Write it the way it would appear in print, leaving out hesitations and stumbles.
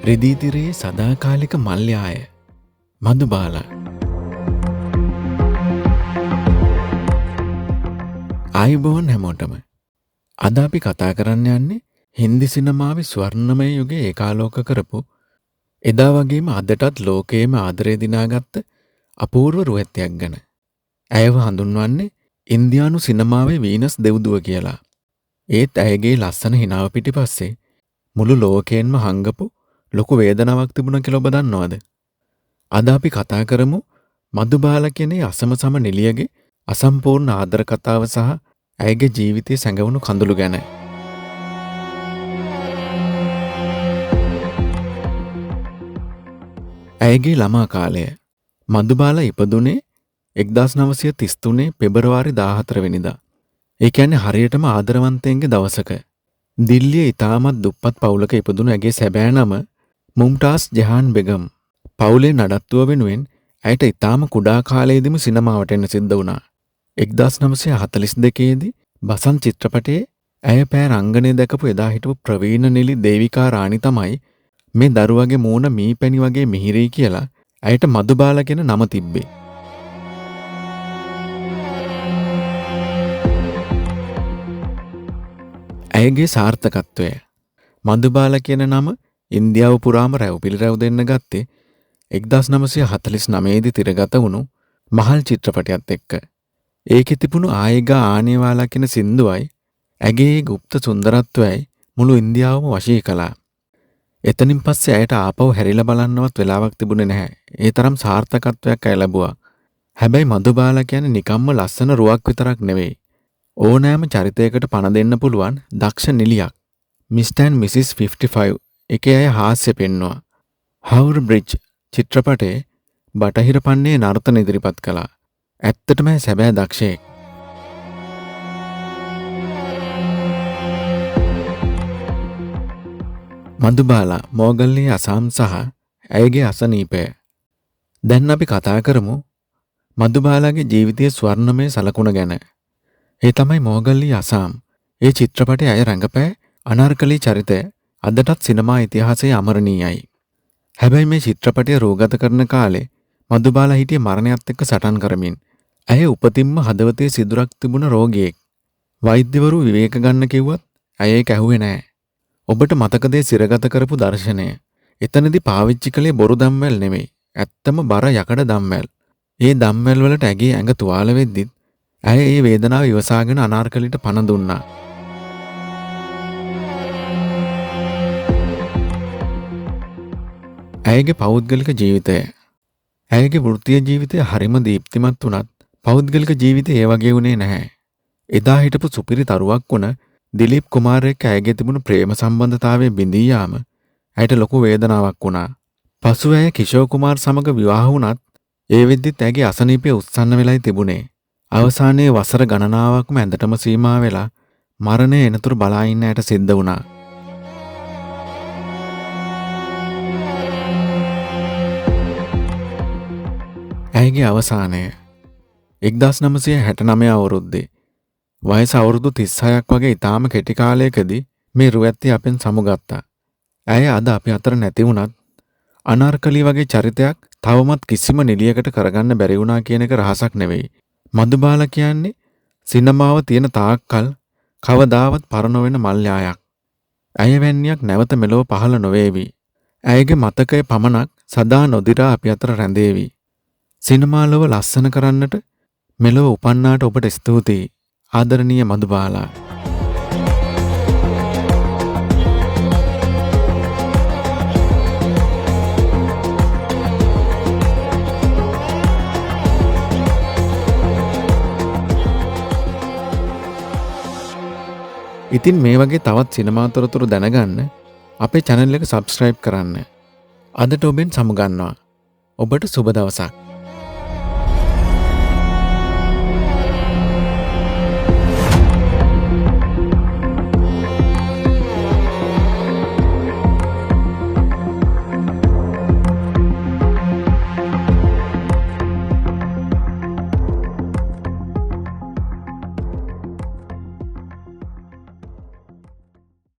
රිදීතිරයේ සදාකාලික මල්්‍යාය මදුබාල ආයුබෝවන් හැමෝටම අද අපි කතා කරන්න යන්නේ හින්දි සිනමාවේ ස්වර්ණමය යුගයේ ඒකාලෝක කරපු එදා වගේම අදටත් ලෝකයේම ආදරය දිනාගත්ත අපූර්ව රුවැත්තයක් ගැන. ඇයව හඳුන්වන්නේ ඉන්දියානු සිනමාවේ වීනස් දෙව්දුව කියලා. ඒත් ඇයගේ ලස්සන හිනාව පිටිපස්සේ මුළු ලෝකයෙන්ම හංගපු ලොකු වේදනාවක් තිබුණ කියලා ඔබ දන්නවද? අද අපි කතා කරමු මදුබාල කියන අසම සම නිලියගේ අසම්පූර්ණ ආදර කතාව සහ ඇයගේ ජීවිතයේ සැඟවුණු කඳුළු ගැන. ඇයගේ ළමා කාලය. මදුබාල ඉපදුනේ 1933 පෙබරවාරි 14 වෙනිදා. ඒ කියන්නේ හරියටම ආදරවන්තයන්ගේ දවසක. දිල්ලියේ ඉතාමත් දුප්පත් පවුලක ඉපදුණු ඇගේ සැබෑ නම මුම්ටාස් ජහාන් බෙගම්. පවුලේ නඩත්තුව වෙනුවෙන් ඇයට ඉතාම කුඩා කාලයේදීම සිනමාවට එන්න සිද්ධ වුණා. 1942 දී බසන්ත් චිත්‍රපටයේ ඇය පෑ රංගනය දැකපු එදා හිටපු ප්‍රවීණ නිලි දේවිකා රාණි තමයි මේ දරුවගේ මූණ මීපැණි වගේ මිහිරි කියලා ඇයට මදුබාල කියන නම තිබ්බේ. ඇයගේ සාර්ථකත්වය. මදුබාල කියන නම ඉන්දියාව පුරාම රැව් පිළිරැව් දෙන්න ගත්තේ 1949 දී තිරගත වුණු මහල් චිත්‍රපටයත් එක්ක. ඒකේ තිබුණු ආයෙගා ආනේවාලා කියන සින්දුවයි ඇගේ ගුප්ත සුන්දරත්වයයි මුළු ඉන්දියාවම වශී කළා. එතනින් පස්සේ ඇයට ආපහු හැරිලා බලන්නවත් වෙලාවක් තිබුණේ නැහැ. ඒ තරම් සාර්ථකත්වයක් ඇය ලැබුවා. හැබැයි මදුබාල කියන්නේ නිකම්ම ලස්සන රුවක් විතරක් නෙවෙයි. ඕනෑම චරිතයකට පණ දෙන්න පුළුවන් දක්ෂ නිලියක්. මිස්ටර් ඇන්ඩ් මිසිස් 55 එකේ අය හාස්‍ය පෙන්නවා. හවුර් බ්‍රිජ් චිත්‍රපටයේ බටහිර පන්නේ නර්තන ඉදිරිපත් කළා. ඇත්තටම සැබෑ දක්ෂයෙක්. මදුබාලා මෝගල්ලී අසාම් සහ ඇයගේ අසනීපය. දැන් අපි කතා කරමු මදුබාලාගේ ජීවිතයේ ස්වර්ණමය සලකුණ ගැන. ඒ තමයි මෝගල්ලී අසාම්. ඒ චිත්‍රපටයේ අය රඟපෑ අනාර්කලී චරිතය අදටත් සිනමා ඉතිහාසයේ අමරණීයයි. හැබැයි මේ චිත්‍රපටය රූගත කරන කාලේ මදුබාලා හිටියේ මරණයත් එක්ක සටන් කරමින්. ඇය උපතින්ම හදවතේ සිදුරක් තිබුණ රෝගියෙක්. වෛද්‍යවරු විවේක ගන්න කිව්වත් ඇය ඒක ඇහුවේ නැහැ. ඔබට මතකද සිරගත කරපු දර්ශනය? එතනදී පාවිච්චි කළේ බොරු දම්වැල් නෙමෙයි. ඇත්තම බර යකඩ දම්වැල්. ඒ දම්වැල් වලට ඇගේ ඇඟ තුවාල වෙද්දිත් ඇය ඒ වේදනාව ඉවසාගෙන අනාර්කලිට පණ දුන්නා. ඇයගේ පෞද්ගලික ජීවිතය. ඇයගේ වෘත්තීය ජීවිතය හරිම දීප්තිමත් වුණත් පෞද්ගලික ජීවිතය ඒ වගේ වුණේ නැහැ. එදා හිටපු සුපිරි තරුවක් වුණ දිලීප් කුමාර් එක්ක ඇයගේ තිබුණු ප්‍රේම සම්බන්ධතාවය බිඳී යාම ඇයට ලොකු වේදනාවක් වුණා. පසුව ඇය කිෂෝර් කුමාර් සමග විවාහ වුණත් ඒ වෙද්දිත් ඇගේ අසනීපය උස්සන්න වෙලයි තිබුණේ. අවසානයේ වසර ගණනාවක්ම ඇඳටම සීමා වෙලා මරණය එනතුරු බලා ඉන්න ඇයට සිද්ධ වුණා. ඇයගේ අවසානය 1969 අවුරුද්දේ වයස අවුරුදු 36ක් වගේ ඊටාම කෙටි කාලයකදී මේ රුවැත්තිය අපෙන් සමුගත්තා. ඇය අද අපි අතර නැති වුණත් අනාර්කලී වගේ චරිතයක් තවමත් කිසිම නිලියකට කරගන්න බැරි වුණා කියන එක රහසක් නෙවෙයි. මදුබාල කියන්නේ සිනමාව තියෙන තාක්කල් කවදාවත් පරණ වෙන මල්යායක්. ඇය වැන්නියක් නැවත මෙලොව පහළ නොවේවි. ඇයගේ මතකය පමණක් සදා නොදිරා අපි අතර රැඳේවි. සිනමාලව ලස්සන කරන්නට මෙලොව උපන්නාට ඔබට ස්තුතියි. ආදරණීය මදුබාලා. ඉතින් මේ වගේ තවත් සිනමා තොරතුරු දැනගන්න අපේ channel එක subscribe කරන්න. අදට ඔබෙන් සමුගන්නවා. ඔබට සුබ දවසක්.